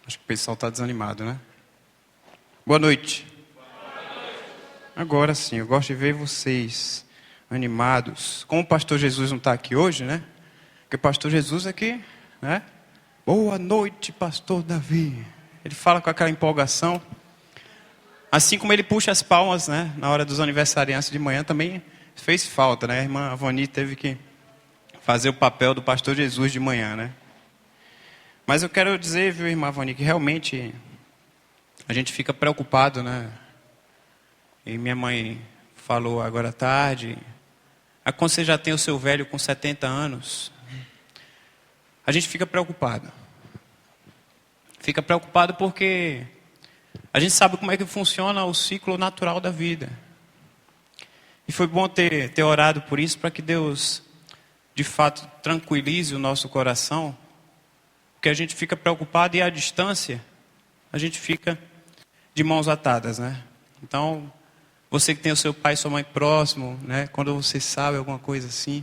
Acho que o pessoal está desanimado, né? Boa noite. Agora sim, eu gosto de ver vocês animados. Como o pastor Jesus não está aqui hoje, né? Porque o pastor Jesus aqui, né? Boa noite, pastor Davi. Ele fala com aquela empolgação. Assim como ele puxa as palmas, né? Na hora dos aniversariantes de manhã também fez falta, né? A irmã Avoni teve que fazer o papel do pastor Jesus de manhã, né? Mas eu quero dizer, viu, irmã Avoni, que realmente a gente fica preocupado, né? E minha mãe falou agora à tarde, quando você já tem o seu velho com 70 anos, a gente fica preocupado. Fica preocupado porque a gente sabe como é que funciona o ciclo natural da vida. E foi bom ter orado por isso, para que Deus, de fato, tranquilize o nosso coração. Porque a gente fica preocupado e à distância, a gente fica de mãos atadas, né? Então, você que tem o seu pai e sua mãe próximo, né? Quando você sabe alguma coisa assim,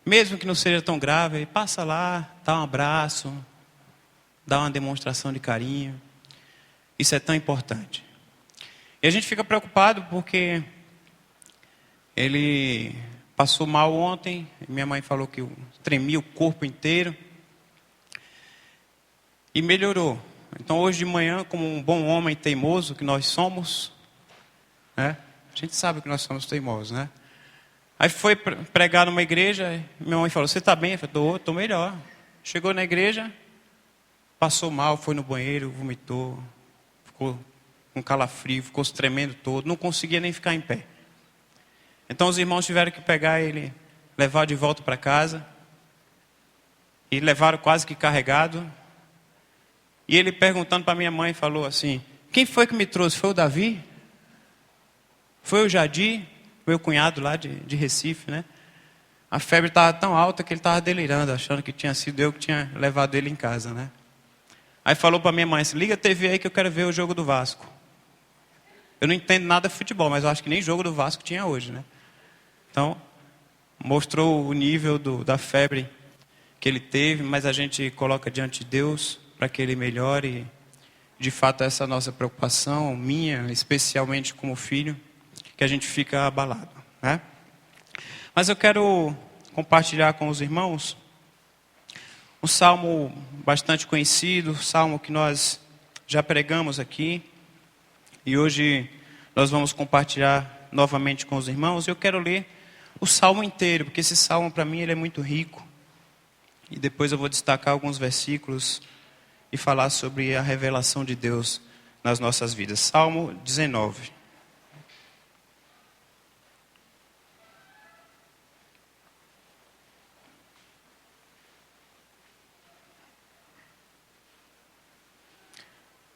mesmo que não seja tão grave, passa lá, dá um abraço, dá uma demonstração de carinho. Isso é tão importante. E a gente fica preocupado porque ele passou mal ontem. Minha mãe falou que tremia o corpo inteiro. E melhorou. Então hoje de manhã, como um bom homem teimoso que nós somos, né? A gente sabe que nós somos teimosos, né? Aí foi pregar numa igreja, minha mãe falou, você está bem? Eu falei, estou melhor. Chegou na igreja, passou mal, foi no banheiro, vomitou, ficou com calafrio, ficou se tremendo todo, não conseguia nem ficar em pé. Então os irmãos tiveram que pegar ele, levar de volta para casa, e levaram quase que carregado. E ele perguntando para minha mãe, falou assim, quem foi que me trouxe? Foi o Davi? Foi o Jadi, meu cunhado lá de Recife, né? A febre estava tão alta que ele estava delirando, achando que tinha sido eu que tinha levado ele em casa, né? Aí falou para minha mãe assim, liga a TV aí que eu quero ver o jogo do Vasco. Eu não entendo nada de futebol, mas eu acho que nem jogo do Vasco tinha hoje, né? Então, mostrou o nível da febre que ele teve, mas a gente coloca diante de Deus para que ele melhore. De fato, essa é a nossa preocupação, minha, especialmente como filho, que a gente fica abalado, né? Mas eu quero compartilhar com os irmãos um salmo bastante conhecido, salmo que nós já pregamos aqui, e hoje nós vamos compartilhar novamente com os irmãos. Eu quero ler o salmo inteiro, porque esse salmo para mim ele é muito rico, e depois eu vou destacar alguns versículos e falar sobre a revelação de Deus nas nossas vidas. Salmo 19.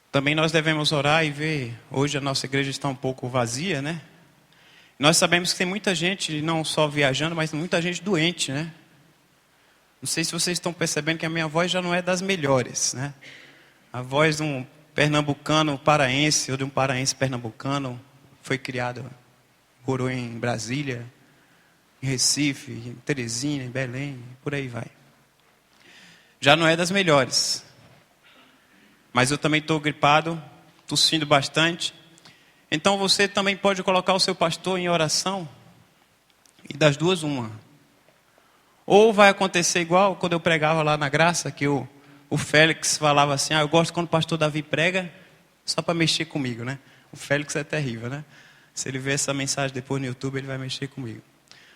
Também nós devemos orar e ver, hoje a nossa igreja está um pouco vazia, né? Nós sabemos que tem muita gente, não só viajando, mas muita gente doente, né? Não sei se vocês estão percebendo que a minha voz já não é das melhores, né? A voz de um pernambucano paraense, ou de um paraense pernambucano, foi criado, morou em Brasília, em Recife, em Teresina, em Belém, por aí vai. Já não é das melhores. Mas eu também estou gripado, tossindo bastante. Então você também pode colocar o seu pastor em oração. E das duas, uma. Ou vai acontecer igual quando eu pregava lá na Graça, que o Félix falava assim, eu gosto quando o pastor Davi prega, só para mexer comigo, né? O Félix é terrível, né? Se ele ver essa mensagem depois no YouTube, ele vai mexer comigo.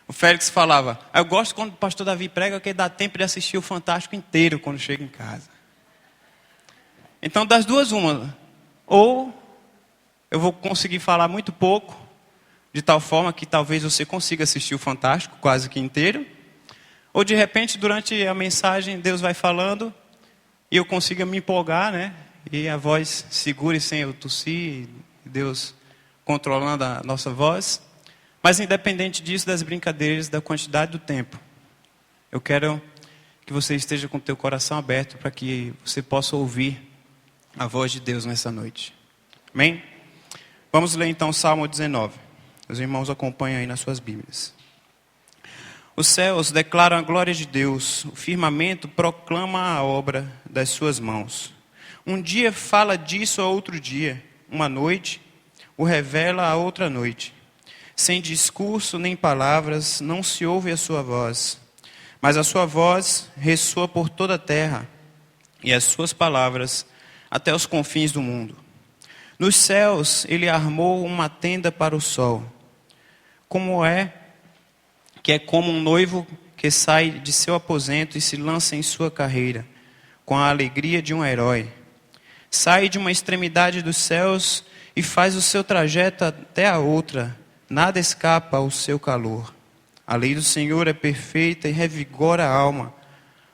O Félix falava, eu gosto quando o pastor Davi prega, porque dá tempo de assistir o Fantástico inteiro quando chega em casa. Então, das duas, uma. Ou eu vou conseguir falar muito pouco, de tal forma que talvez você consiga assistir o Fantástico quase que inteiro. Ou de repente, durante a mensagem, Deus vai falando e eu consiga me empolgar, né? E a voz segure sem eu tossir, Deus controlando a nossa voz. Mas independente disso, das brincadeiras, da quantidade do tempo, eu quero que você esteja com o teu coração aberto para que você possa ouvir a voz de Deus nessa noite. Amém? Vamos ler então o Salmo 19. Os irmãos acompanham aí nas suas Bíblias. Os céus declaram a glória de Deus, o firmamento proclama a obra das suas mãos. Um dia fala disso a outro dia, uma noite o revela a outra noite. Sem discurso nem palavras, não se ouve a sua voz, mas a sua voz ressoa por toda a terra, e as suas palavras até os confins do mundo. Nos céus ele armou uma tenda para o sol, que é como um noivo que sai de seu aposento e se lança em sua carreira, com a alegria de um herói. Sai de uma extremidade dos céus e faz o seu trajeto até a outra. Nada escapa ao seu calor. A lei do Senhor é perfeita e revigora a alma.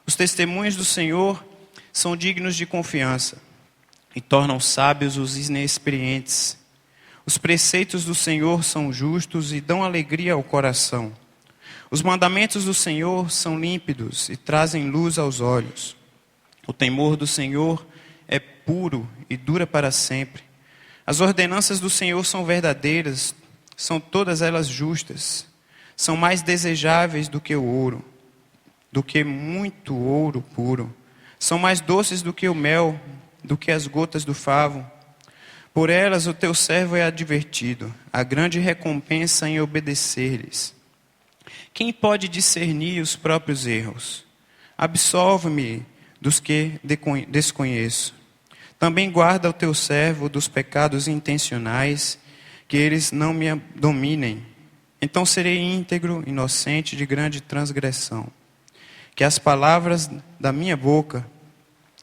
Os testemunhos do Senhor são dignos de confiança e tornam sábios os inexperientes. Os preceitos do Senhor são justos e dão alegria ao coração. Os mandamentos do Senhor são límpidos e trazem luz aos olhos. O temor do Senhor é puro e dura para sempre. As ordenanças do Senhor são verdadeiras, são todas elas justas. São mais desejáveis do que o ouro, do que muito ouro puro. São mais doces do que o mel, do que as gotas do favo. Por elas o teu servo é advertido, a grande recompensa em obedecer-lhes. Quem pode discernir os próprios erros? Absolve-me dos que desconheço. Também guarda o teu servo dos pecados intencionais, que eles não me dominem. Então serei íntegro, inocente de grande transgressão. Que as palavras da minha boca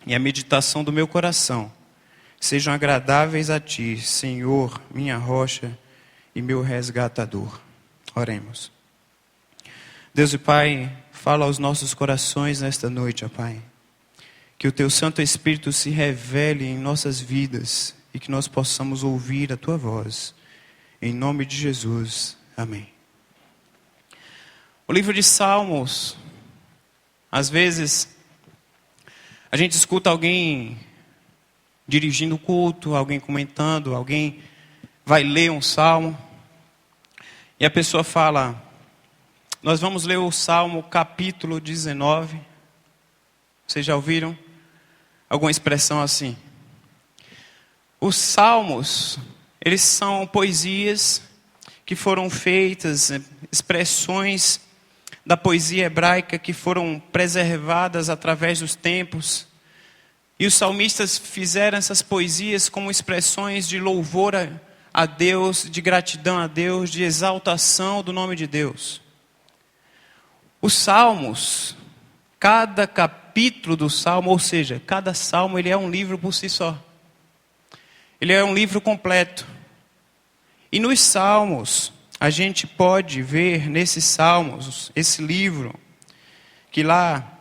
e a meditação do meu coração sejam agradáveis a ti, Senhor, minha rocha e meu resgatador. Oremos. Deus e Pai, fala aos nossos corações nesta noite, ó Pai. Que o teu Santo Espírito se revele em nossas vidas e que nós possamos ouvir a tua voz. Em nome de Jesus. Amém. O livro de Salmos, às vezes, a gente escuta alguém dirigindo o culto, alguém comentando, alguém vai ler um salmo, e a pessoa fala, nós vamos ler o Salmo capítulo 19. Vocês já ouviram alguma expressão assim? Os salmos, eles são poesias que foram feitas, expressões da poesia hebraica que foram preservadas através dos tempos. E os salmistas fizeram essas poesias como expressões de louvor a Deus, de gratidão a Deus, de exaltação do nome de Deus. Os salmos, cada capítulo do salmo, ou seja, cada salmo, ele é um livro por si só. Ele é um livro completo. E nos salmos, a gente pode ver nesses salmos, esse livro, que lá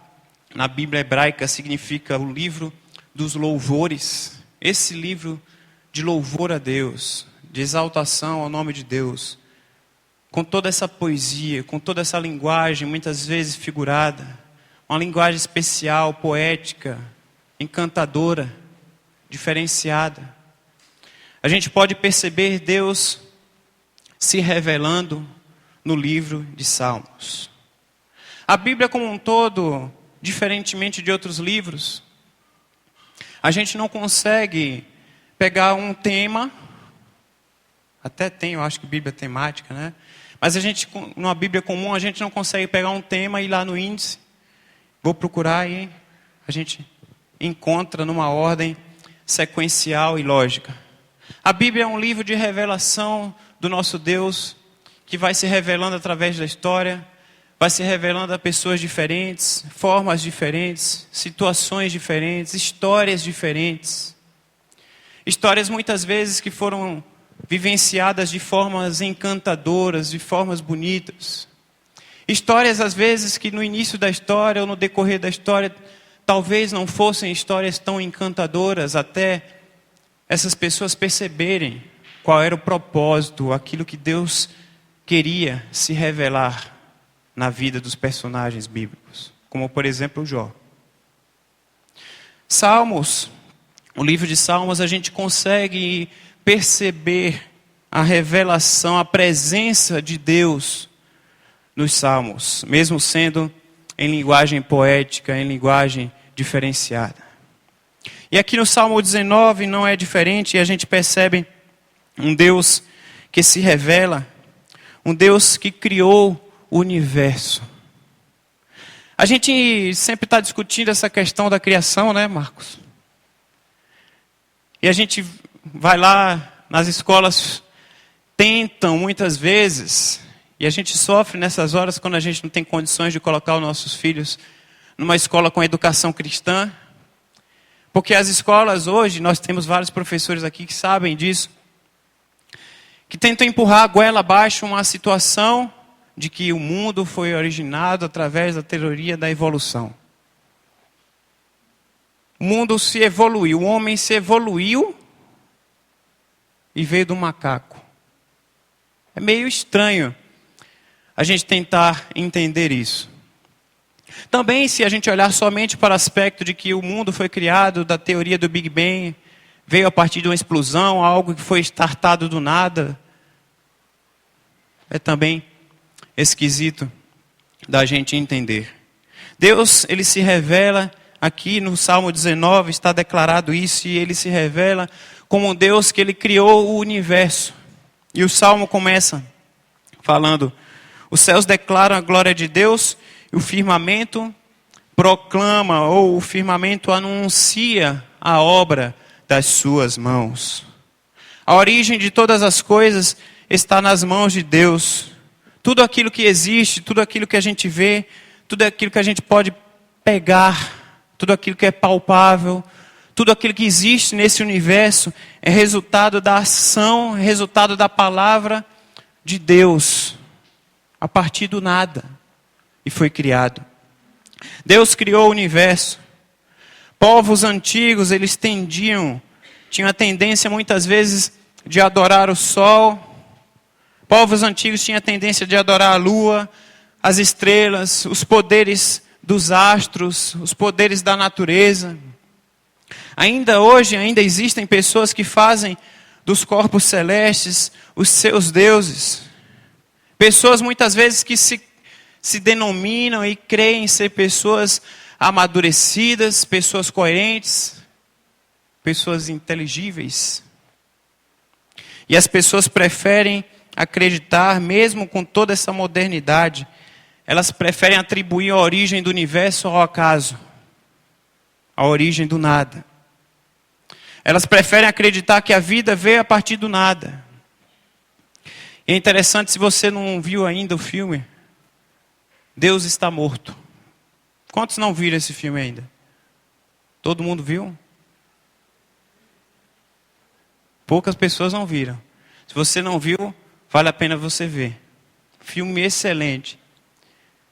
na Bíblia hebraica significa o livro dos louvores. Esse livro de louvor a Deus, de exaltação ao nome de Deus. Com toda essa poesia, com toda essa linguagem, muitas vezes figurada. Uma linguagem especial, poética, encantadora, diferenciada. A gente pode perceber Deus se revelando no livro de Salmos. A Bíblia como um todo, diferentemente de outros livros, a gente não consegue pegar um tema, até tem, eu acho que Bíblia temática, né? Mas a gente, numa Bíblia comum, a gente não consegue pegar um tema e ir lá no índice, vou procurar e a gente encontra numa ordem sequencial e lógica. A Bíblia é um livro de revelação do nosso Deus, que vai se revelando através da história, vai se revelando a pessoas diferentes, formas diferentes, situações diferentes, histórias diferentes. Histórias muitas vezes que foram vivenciadas de formas encantadoras, de formas bonitas. Histórias às vezes que no início da história ou no decorrer da história, talvez não fossem histórias tão encantadoras, até essas pessoas perceberem qual era o propósito, aquilo que Deus queria se revelar na vida dos personagens bíblicos, como por exemplo Jó. Salmos, o livro de Salmos, a gente consegue perceber a revelação, a presença de Deus nos Salmos, mesmo sendo em linguagem poética, em linguagem diferenciada. E aqui no Salmo 19 não é diferente, e a gente percebe um Deus que se revela, um Deus que criou o universo. A gente sempre está discutindo essa questão da criação, né, Marcos? E a gente vai lá nas escolas, tentam muitas vezes, e a gente sofre nessas horas quando a gente não tem condições de colocar os nossos filhos numa escola com educação cristã. Porque as escolas hoje, nós temos vários professores aqui que sabem disso, que tentam empurrar a goela abaixo uma situação de que o mundo foi originado através da teoria da evolução. O mundo se evoluiu, o homem se evoluiu e veio do macaco. É meio estranho a gente tentar entender isso. Também, se a gente olhar somente para o aspecto de que o mundo foi criado da teoria do Big Bang, veio a partir de uma explosão, algo que foi startado do nada, é também esquisito da gente entender. Deus, ele se revela aqui no Salmo 19, está declarado isso, e ele se revela como um Deus que ele criou o universo. E o Salmo começa falando: os céus declaram a glória de Deus, e o firmamento proclama, ou o firmamento anuncia a obra das suas mãos. A origem de todas as coisas está nas mãos de Deus. Tudo aquilo que existe, tudo aquilo que a gente vê, tudo aquilo que a gente pode pegar, tudo aquilo que é palpável, tudo aquilo que existe nesse universo é resultado da ação, é resultado da palavra de Deus, a partir do nada, e foi criado. Deus criou o universo. Povos antigos, eles tinham a tendência muitas vezes de adorar o sol. Povos antigos tinham a tendência de adorar a lua, as estrelas, os poderes dos astros, os poderes da natureza. Ainda hoje, existem pessoas que fazem dos corpos celestes os seus deuses. Pessoas muitas vezes que se denominam e creem ser pessoas amadurecidas, pessoas coerentes, pessoas inteligíveis. E as pessoas preferem acreditar, mesmo com toda essa modernidade, elas preferem atribuir a origem do universo ao acaso, a origem do nada. Elas preferem acreditar que a vida veio a partir do nada. E é interessante, se você não viu ainda o filme, Deus Está Morto. Quantos não viram esse filme ainda? Todo mundo viu? Poucas pessoas não viram. Se você não viu, vale a pena você ver. Filme excelente.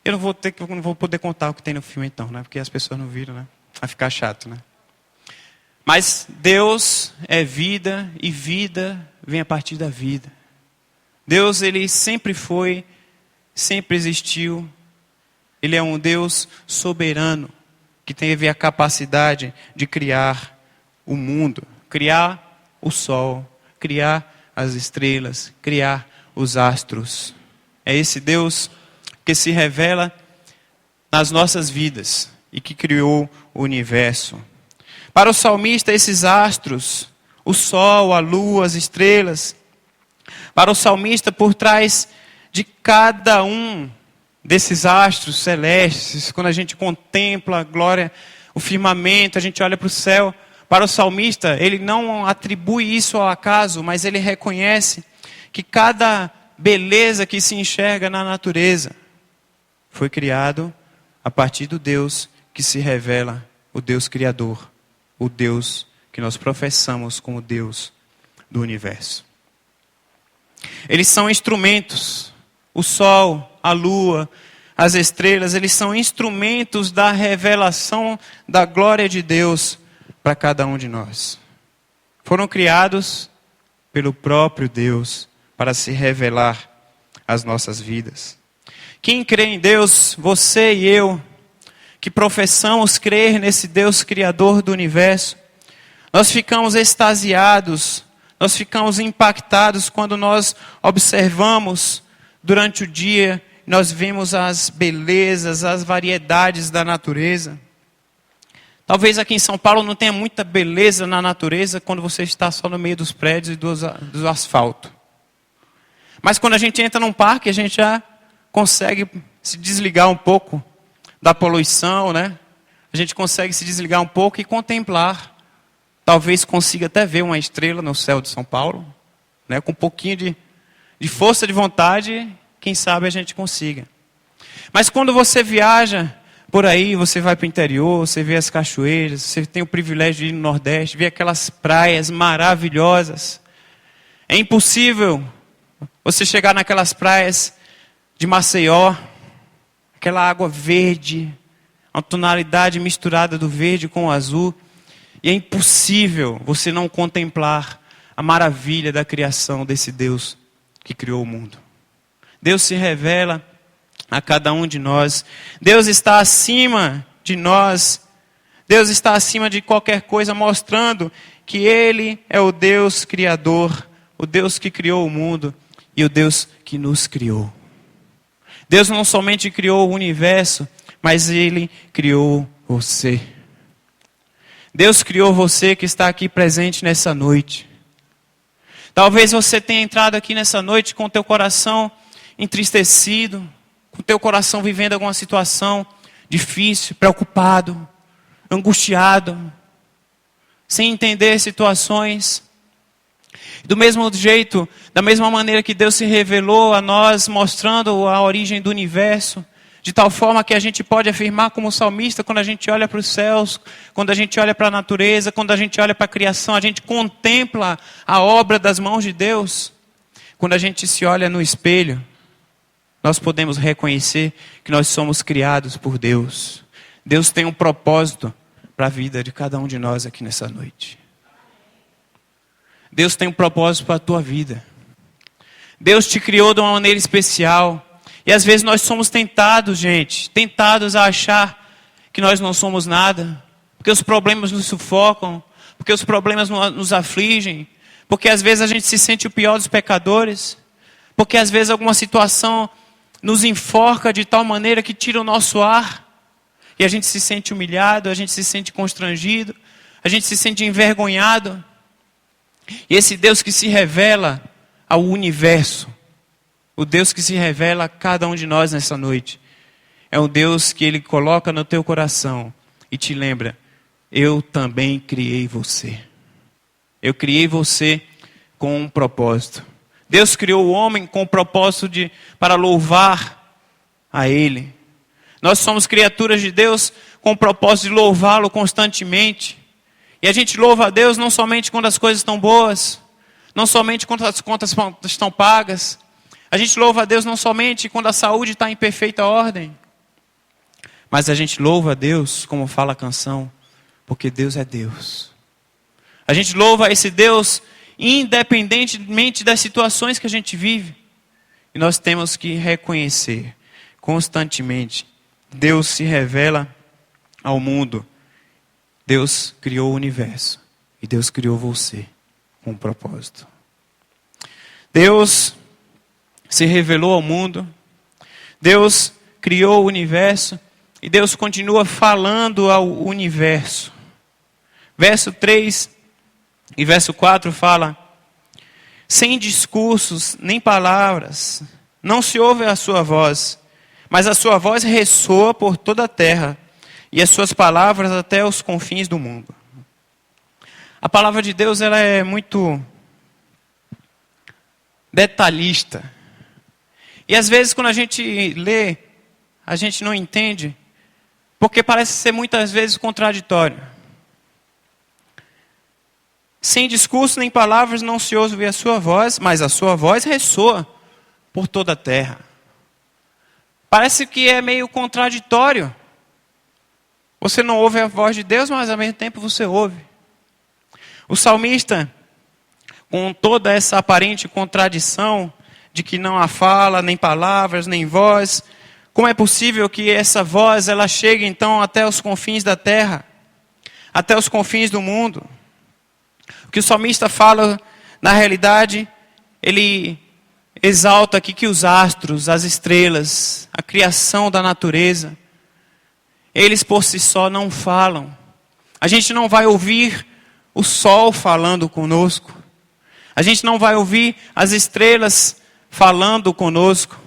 Eu não vou poder contar o que tem no filme então, né? Porque as pessoas não viram, né? Vai ficar chato, né? Mas Deus é vida e vida vem a partir da vida. Deus, ele sempre foi, sempre existiu. Ele é um Deus soberano, que teve a capacidade de criar o mundo, criar o sol, criar as estrelas, criar os astros. É esse Deus que se revela nas nossas vidas e que criou o universo. Para o salmista, esses astros, o sol, a lua, as estrelas, para o salmista, por trás de cada um desses astros celestes, quando a gente contempla a glória, o firmamento, a gente olha para o céu, para o salmista, ele não atribui isso ao acaso, mas ele reconhece que cada beleza que se enxerga na natureza foi criado a partir do Deus que se revela, o Deus Criador, o Deus que nós professamos como Deus do universo. Eles são instrumentos, o sol, a lua, as estrelas, eles são instrumentos da revelação da glória de Deus para cada um de nós. Foram criados pelo próprio Deus para se revelar às nossas vidas. Quem crê em Deus, você e eu, que professamos crer nesse Deus Criador do universo, nós ficamos extasiados, nós ficamos impactados quando nós observamos durante o dia, nós vemos as belezas, as variedades da natureza. Talvez aqui em São Paulo não tenha muita beleza na natureza quando você está só no meio dos prédios e do asfalto. Mas quando a gente entra num parque, a gente já consegue se desligar um pouco da poluição, né? A gente consegue se desligar um pouco e contemplar. Talvez consiga até ver uma estrela no céu de São Paulo, né? Com um pouquinho de força de vontade, quem sabe a gente consiga. Mas quando você viaja por aí, você vai para o interior, você vê as cachoeiras, você tem o privilégio de ir no Nordeste, ver aquelas praias maravilhosas. É impossível você chegar naquelas praias de Maceió, aquela água verde, uma tonalidade misturada do verde com o azul, e é impossível você não contemplar a maravilha da criação desse Deus que criou o mundo. Deus se revela a cada um de nós. Deus está acima de nós. Deus está acima de qualquer coisa, mostrando que Ele é o Deus criador, o Deus que criou o mundo e o Deus que nos criou. Deus não somente criou o universo, mas Ele criou você. Deus criou você que está aqui presente nessa noite. Talvez você tenha entrado aqui nessa noite com o teu coração entristecido, com o teu coração vivendo alguma situação difícil, preocupado, angustiado, sem entender situações. Do mesmo jeito, da mesma maneira que Deus se revelou a nós, mostrando a origem do universo, de tal forma que a gente pode afirmar como salmista, quando a gente olha para os céus, quando a gente olha para a natureza, quando a gente olha para a criação, a gente contempla a obra das mãos de Deus. Quando a gente se olha no espelho, nós podemos reconhecer que nós somos criados por Deus. Deus tem um propósito para a vida de cada um de nós aqui nessa noite. Deus tem um propósito para a tua vida. Deus te criou de uma maneira especial. E às vezes nós somos tentados, tentados a achar que nós não somos nada. Porque os problemas nos sufocam, porque os problemas nos afligem, porque às vezes a gente se sente o pior dos pecadores, porque às vezes alguma situação nos enforca de tal maneira que tira o nosso ar, e a gente se sente humilhado, a gente se sente constrangido, a gente se sente envergonhado. E esse Deus que se revela ao universo, o Deus que se revela a cada um de nós nessa noite, é um Deus que Ele coloca no teu coração e te lembra: eu também criei você. Eu criei você com um propósito. Deus criou o homem com o propósito para louvar a Ele. Nós somos criaturas de Deus com o propósito de louvá-lo constantemente. E a gente louva a Deus não somente quando as coisas estão boas, não somente quando as contas estão pagas. A gente louva a Deus não somente quando a saúde está em perfeita ordem, mas a gente louva a Deus, como fala a canção, porque Deus é Deus. A gente louva esse Deus independentemente das situações que a gente vive. E nós temos que reconhecer constantemente: Deus se revela ao mundo. Deus criou o universo e Deus criou você com um propósito. Deus se revelou ao mundo, Deus criou o universo e Deus continua falando ao universo. Verso 3 e verso 4 fala: sem discursos nem palavras, não se ouve a sua voz, mas a sua voz ressoa por toda a terra, e as suas palavras até os confins do mundo. A palavra de Deus, ela é muito detalhista. E às vezes quando a gente lê, a gente não entende, porque parece ser muitas vezes contraditório. Sem discurso nem palavras não se ouve a sua voz, mas a sua voz ressoa por toda a terra. Parece que é meio contraditório. Você não ouve a voz de Deus, mas ao mesmo tempo você ouve. O salmista, com toda essa aparente contradição de que não há fala, nem palavras, nem voz, como é possível que essa voz ela chegue então até os confins da terra, até os confins do mundo? O que o salmista fala, na realidade, ele exalta aqui que os astros, as estrelas, a criação da natureza, eles por si só não falam. A gente não vai ouvir o sol falando conosco. A gente não vai ouvir as estrelas falando conosco.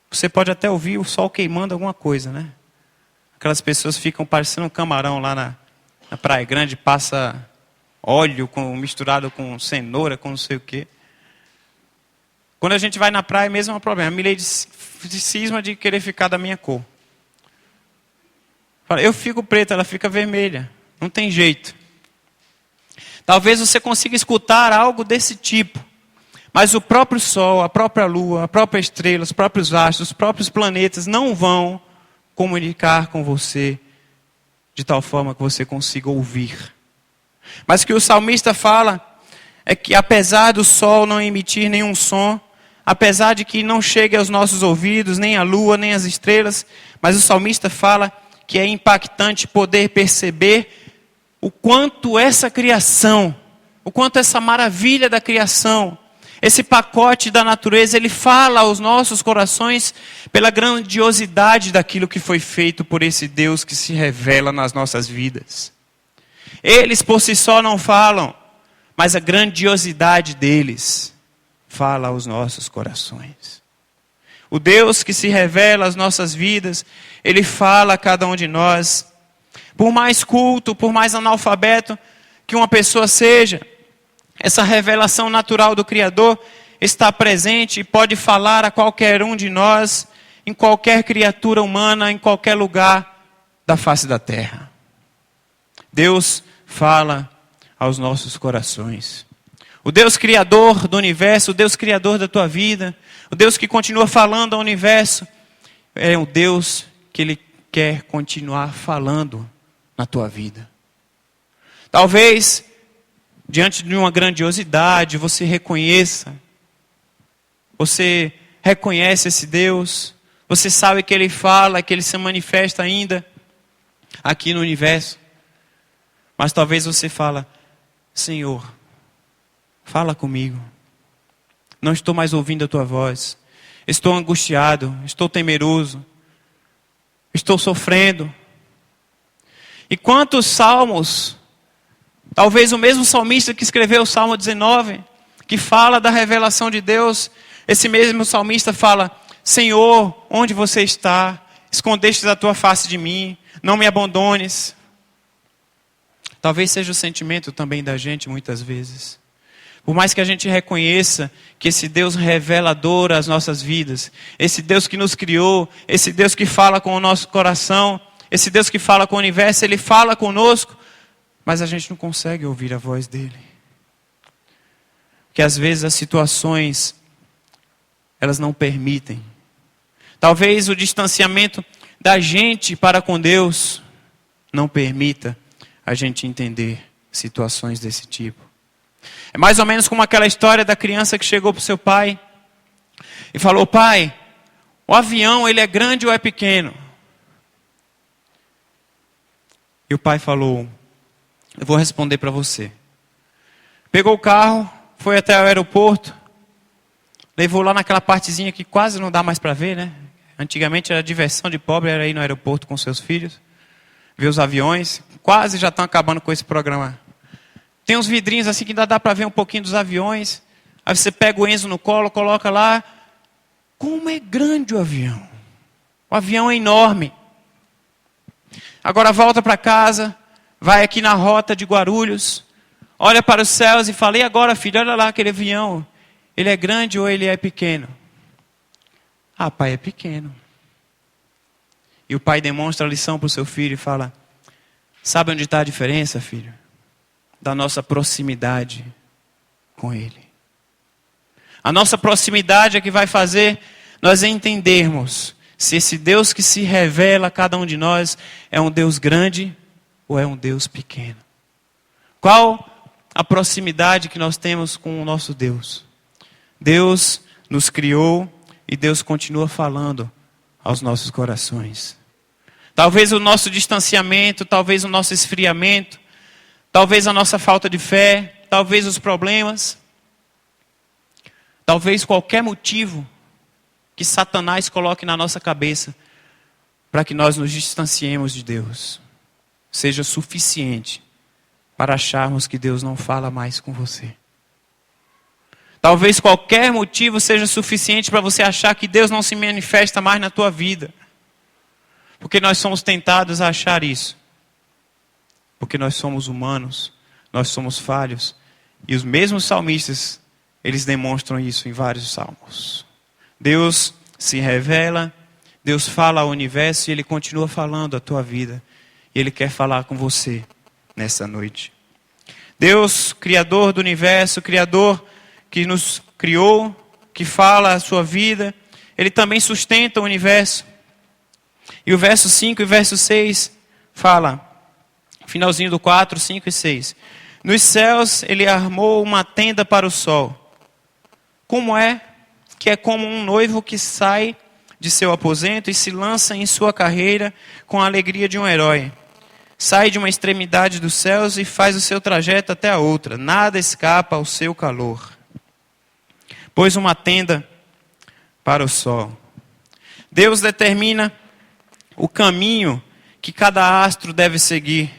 Você pode até ouvir o sol queimando alguma coisa, né? Aquelas pessoas ficam parecendo um camarão lá na Praia Grande, passa óleo misturado com cenoura, com não sei o quê. Quando a gente vai na praia, mesmo é um problema. A Milady cisma de querer ficar da minha cor. Eu fico preta, ela fica vermelha. Não tem jeito. Talvez você consiga escutar algo desse tipo. Mas o próprio sol, a própria lua, a própria estrela, os próprios astros, os próprios planetas não vão comunicar com você de tal forma que você consiga ouvir. Mas o que o salmista fala é que apesar do sol não emitir nenhum som, apesar de que não chegue aos nossos ouvidos, nem a lua, nem as estrelas, mas o salmista fala que é impactante poder perceber o quanto essa criação, o quanto essa maravilha da criação, esse pacote da natureza, ele fala aos nossos corações pela grandiosidade daquilo que foi feito por esse Deus que se revela nas nossas vidas. Eles por si só não falam, mas a grandiosidade deles fala aos nossos corações. O Deus que se revela às nossas vidas, Ele fala a cada um de nós. Por mais culto, por mais analfabeto que uma pessoa seja, essa revelação natural do Criador está presente e pode falar a qualquer um de nós, em qualquer criatura humana, em qualquer lugar da face da terra. Deus fala aos nossos corações. O Deus Criador do universo, o Deus Criador da tua vida, o Deus que continua falando ao universo, é um Deus que Ele quer continuar falando na tua vida. Talvez, diante de uma grandiosidade, você reconheça, você reconhece esse Deus, você sabe que Ele fala, que Ele se manifesta ainda aqui no universo. Mas talvez você fala, Senhor, fala comigo. Não estou mais ouvindo a tua voz. Estou angustiado, estou temeroso, estou sofrendo. E quantos salmos, talvez o mesmo salmista que escreveu o Salmo 19, que fala da revelação de Deus, esse mesmo salmista fala, Senhor, onde você está? Escondestes a tua face de mim, não me abandones. Talvez seja o sentimento também da gente muitas vezes. Por mais que a gente reconheça que esse Deus revelador às nossas vidas, esse Deus que nos criou, esse Deus que fala com o nosso coração, esse Deus que fala com o universo, Ele fala conosco, mas a gente não consegue ouvir a voz dEle. Porque às vezes as situações, elas não permitem. Talvez o distanciamento da gente para com Deus não permita a gente entender situações desse tipo. É mais ou menos como aquela história da criança que chegou para o seu pai e falou, pai, o avião ele é grande ou é pequeno? E o pai falou, eu vou responder para você. Pegou o carro, foi até o aeroporto, levou lá naquela partezinha que quase não dá mais para ver, né? Antigamente era diversão de pobre, era ir no aeroporto com seus filhos, ver os aviões, quase já estão acabando com esse programa. Tem uns vidrinhos assim que ainda dá para ver um pouquinho dos aviões. Aí você pega o Enzo no colo, coloca lá. Como é grande o avião. O avião é enorme. Agora volta para casa, vai aqui na rota de Guarulhos, olha para os céus e fala, e agora filho, olha lá aquele avião. Ele é grande ou ele é pequeno? Ah, pai, é pequeno. E o pai demonstra a lição para o seu filho e fala, sabe onde está a diferença, filho? Da nossa proximidade com Ele. A nossa proximidade é que vai fazer nós entendermos se esse Deus que se revela a cada um de nós é um Deus grande ou é um Deus pequeno. Qual a proximidade que nós temos com o nosso Deus? Deus nos criou e Deus continua falando aos nossos corações. Talvez o nosso distanciamento, talvez o nosso esfriamento, talvez a nossa falta de fé, talvez os problemas, talvez qualquer motivo que Satanás coloque na nossa cabeça para que nós nos distanciemos de Deus. seja suficiente para acharmos que Deus não fala mais com você. Talvez qualquer motivo seja suficiente para você achar que Deus não se manifesta mais na tua vida. Porque nós somos tentados a achar isso. Porque nós somos humanos, nós somos falhos. E os mesmos salmistas, eles demonstram isso em vários salmos. Deus se revela, Deus fala ao universo e Ele continua falando a tua vida. E Ele quer falar com você nessa noite. Deus, Criador do universo, Criador que nos criou, que fala a sua vida, Ele também sustenta o universo. E o verso 5 e o verso 6 fala, finalzinho do 4, 5 e 6. Nos céus Ele armou uma tenda para o sol. Como é? Que é como um noivo que sai de seu aposento e se lança em sua carreira com a alegria de um herói. Sai de uma extremidade dos céus e faz o seu trajeto até a outra. Nada escapa ao seu calor. Pôs uma tenda para o sol. Deus determina o caminho que cada astro deve seguir.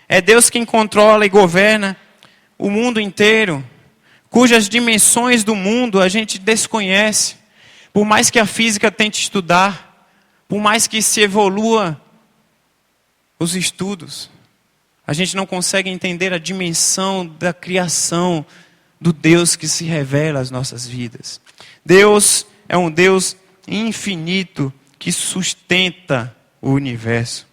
É Deus quem controla e governa o mundo inteiro, cujas dimensões do mundo a gente desconhece. Por mais que a física tente estudar, por mais que se evolua os estudos, a gente não consegue entender a dimensão da criação do Deus que se revela às nossas vidas. Deus é um Deus infinito que sustenta o universo.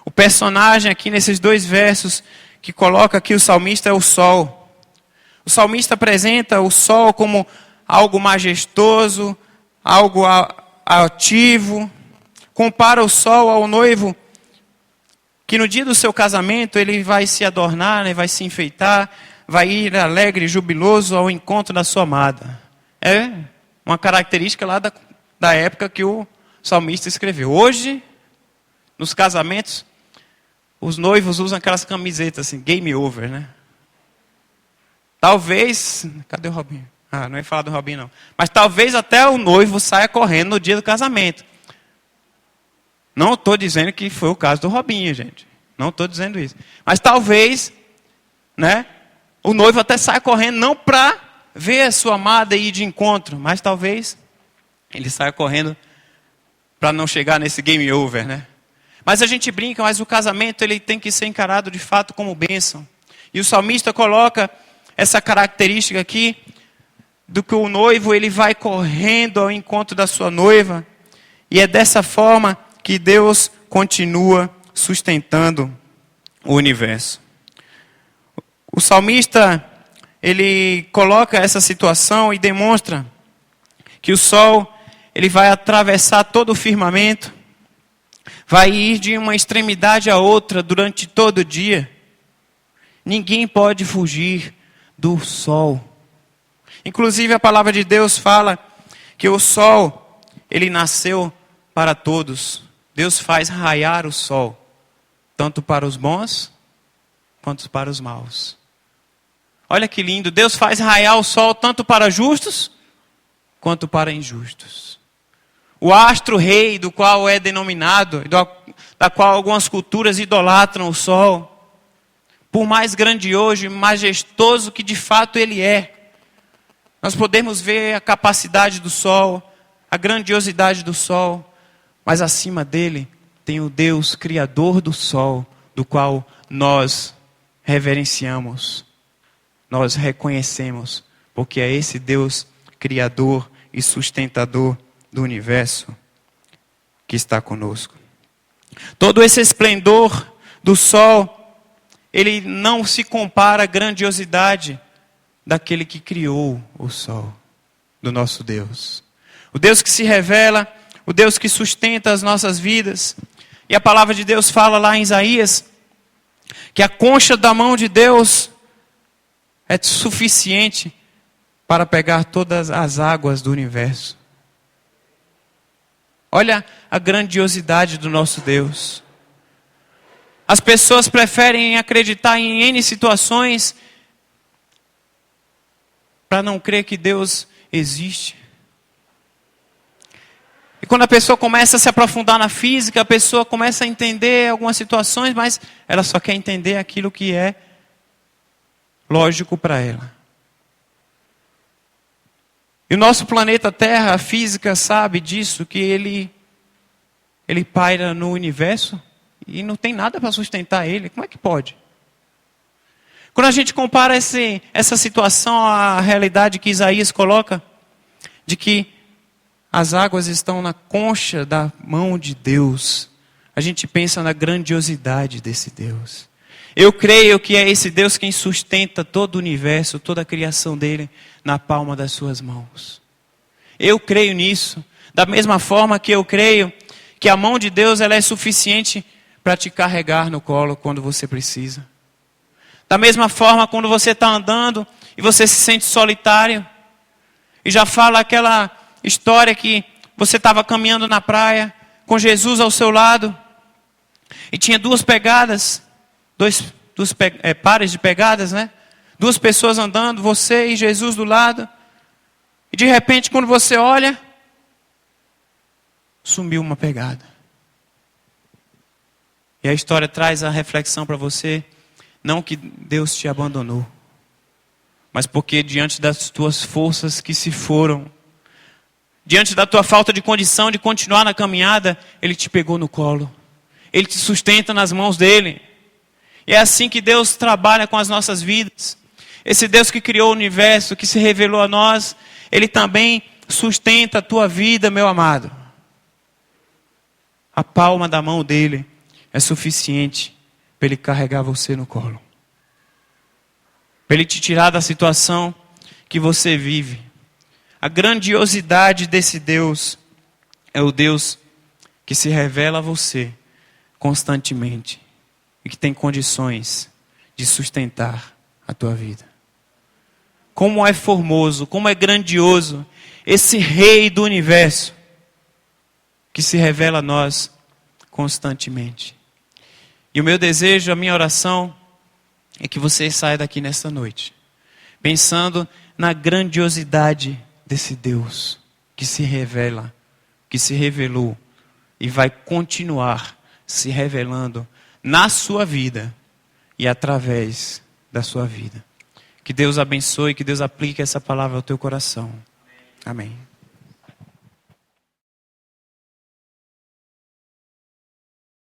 O personagem aqui nesses dois versos que coloca aqui o salmista é o sol. O salmista apresenta o sol como algo majestoso, algo ativo. Compara o sol ao noivo que no dia do seu casamento ele vai se adornar, né, vai se enfeitar, vai ir alegre, jubiloso ao encontro da sua amada. É uma característica lá da época que o salmista escreveu. Hoje, nos casamentos, os noivos usam aquelas camisetas assim, game over, né? Talvez, cadê o Robinho? Ah, não ia falar do Robinho não. Mas talvez até o noivo saia correndo no dia do casamento. Não estou dizendo que foi o caso do Robinho, gente. Não estou dizendo isso. Mas talvez, né? O noivo até saia correndo, não para ver a sua amada e ir de encontro, mas talvez ele saia correndo para não chegar nesse game over, né? Mas a gente brinca, mas o casamento ele tem que ser encarado de fato como bênção. E o salmista coloca essa característica aqui, do que o noivo ele vai correndo ao encontro da sua noiva, e é dessa forma que Deus continua sustentando o universo. O salmista, ele coloca essa situação e demonstra que o sol, ele vai atravessar todo o firmamento, vai ir de uma extremidade a outra durante todo o dia. Ninguém pode fugir do sol. Inclusive a palavra de Deus fala que o sol, ele nasceu para todos. Deus faz raiar o sol, tanto para os bons, quanto para os maus. Olha que lindo, Deus faz raiar o sol tanto para justos, quanto para injustos. O astro rei, do qual é denominado, da qual algumas culturas idolatram o sol, por mais grandioso e majestoso que de fato ele é, nós podemos ver a capacidade do sol, a grandiosidade do sol, mas acima dele tem o Deus criador do sol, do qual nós reverenciamos, nós reconhecemos, porque é esse Deus criador e sustentador do universo que está conosco. Todo esse esplendor do sol, ele não se compara à grandiosidade daquele que criou o sol, do nosso Deus. O Deus que se revela, o Deus que sustenta as nossas vidas. E a palavra de Deus fala lá em Isaías, que a concha da mão de Deus é suficiente para pegar todas as águas do universo. Olha a grandiosidade do nosso Deus. As pessoas preferem acreditar em N situações para não crer que Deus existe. E quando a pessoa começa a se aprofundar na física, a pessoa começa a entender algumas situações, mas ela só quer entender aquilo que é lógico para ela. E o nosso planeta Terra, a física sabe disso, que ele paira no universo e não tem nada para sustentar ele. Como é que pode? Quando a gente compara essa situação à realidade que Isaías coloca, de que as águas estão na concha da mão de Deus, a gente pensa na grandiosidade desse Deus. Eu creio que é esse Deus quem sustenta todo o universo, toda a criação dele na palma das suas mãos. Eu creio nisso. Da mesma forma que eu creio que a mão de Deus ela é suficiente para te carregar no colo quando você precisa. Da mesma forma, quando você está andando e você se sente solitário, e já fala aquela história que você estava caminhando na praia, com Jesus ao seu lado, e tinha duas pegadas, dois pares de pegadas, né? Duas pessoas andando, você e Jesus do lado, e de repente, quando você olha, sumiu uma pegada. E a história traz a reflexão para você, não que Deus te abandonou, mas porque diante das tuas forças que se foram, diante da tua falta de condição de continuar na caminhada, Ele te pegou no colo. Ele te sustenta nas mãos dEle. E é assim que Deus trabalha com as nossas vidas. Esse Deus que criou o universo, que se revelou a nós, Ele também sustenta a tua vida, meu amado. A palma da mão dEle é suficiente para Ele carregar você no colo. Para Ele te tirar da situação que você vive. A grandiosidade desse Deus é o Deus que se revela a você constantemente e que tem condições de sustentar a tua vida. Como é formoso, como é grandioso esse Rei do universo que se revela a nós constantemente. E o meu desejo, a minha oração é que você saia daqui nesta noite pensando na grandiosidade desse Deus que se revela, que se revelou e vai continuar se revelando na sua vida e através da sua vida. Que Deus abençoe, que Deus aplique essa palavra ao teu coração. Amém.